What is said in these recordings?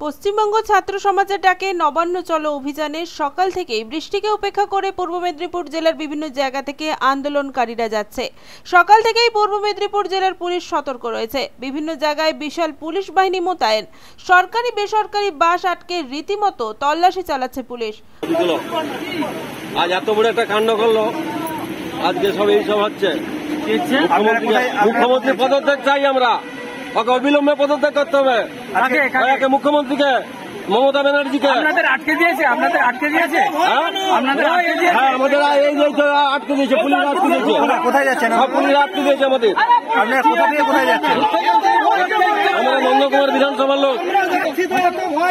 পশ্চিমবঙ্গ ছাত্র সমাজের ডাকে নবান্ন চলো অভিযানে সকাল থেকেই বৃষ্টিকে উপেক্ষা করে পূর্ব মেদিনীপুর জেলার বিভিন্ন জায়গা থেকে আন্দোলনকারীরা যাচ্ছে। সকাল থেকেই পূর্ব মেদিনীপুর জেলার পুলিশ সতর্ক রয়েছে। বিভিন্ন জায়গায় বিশাল পুলিশ বাহিনী মোতায়েন। সরকারি বেসরকারি বাস আটকে রীতিমতো তল্লাশি চালাচ্ছে পুলিশ। আজ এত বড় একটা কাণ্ড করলো, আজকে সব এইসব হচ্ছে। মুখ্যমন্ত্রী পদত্যাগ চাই আমরা, ওকে অবিলম্বে পদত্যাগ করতে হবে। মুখ্যমন্ত্রীকে, মমতা ব্যানার্জিকে আপনাদের আটকে দিয়েছে, আমাদের আটকে দিয়েছে, পুলিশ আটকে দিয়েছে। কোথায় যাচ্ছেন? সব পুলিশ আটকে দিয়েছে আমাদের। আপনারা কোথা থেকে কোথায় যাচ্ছেন? আমরা নন্দকুমার বিধানসভার লোক,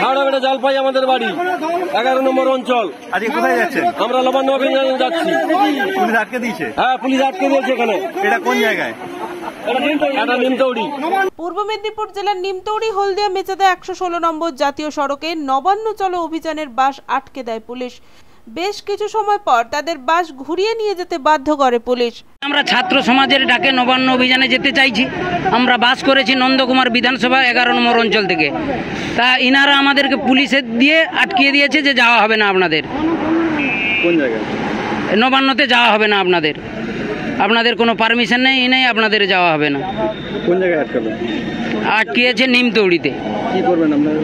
হাওড়া জালপাই আমাদের বাড়ি, 11 নম্বর অঞ্চল। আজকে কোথায় যাচ্ছেন? আমরা নবান্ন অভিযানে যাচ্ছি। পুলিশ আটকে দিয়েছে? হ্যাঁ, পুলিশ আটকে দিয়েছে। এখানে এটা কোন জায়গায়? পূর্ব মেদিনীপুর জেলার নিমতৌড়ি হলদিয়া মেচাদা 116 নম্বর জাতীয় সড়কে নবান্ন চলো অভিযানের বাস আটকে দেয় পুলিশ। বেশ কিছু সময় পর তাদের বাস ঘুরিয়ে নিয়ে যেতে বাধ্য করে পুলিশ। আমরা ছাত্র সমাজের ডাকে নবান্ন অভিযানে যেতে চাইছি। আমরা বাস করেছি নন্দকুমার বিধানসভা 11 নম্বর অঞ্চল থেকে। তা ইনারা আমাদেরকে পুলিশের দিয়ে আটকিয়ে দিয়েছে যে যাওয়া হবে না আপনাদের। কোন জায়গায়? নবান্নতে যাওয়া হবে না আপনাদের, আপনাদের কোনো পারমিশন নেই, নেই, আপনাদের যাওয়া হবে না। কোন জায়গায় আটকাবে? আটকিয়েছে নিমতৌড়িতে। কি করবেন আপনারা?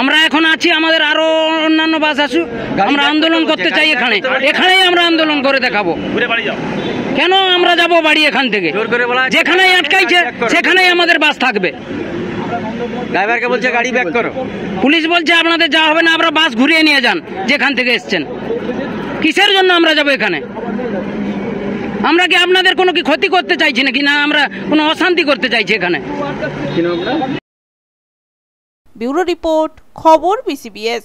আমরা এখন আছি, আমাদের আরো অন্যান্য বাস আসুক, আমরা আন্দোলন করতে চাই। এখানেই আমরা আন্দোলন করে দেখাবো। কেন আমরা যাব বাড়ি এখান থেকে? যেখানেই আটকাইছে সেখানেই আমাদের বাস থাকবে। ড্রাইভারকে বলছে গাড়ি ব্যাক করো। পুলিশ বলছে আপনাদের যাওয়া হবে না, আপনারা বাস ঘুরিয়ে নিয়ে যান যেখান থেকে এসছেন। কিসের জন্য আমরা যাব এখানে? আমরা কি আপনাদের কোনো কি ক্ষতি করতে চাইছি নাকি? না, আমরা কোনো অশান্তি করতে চাইছি এখানে। ব্যুরো রিপোর্ট, খবর BCBS।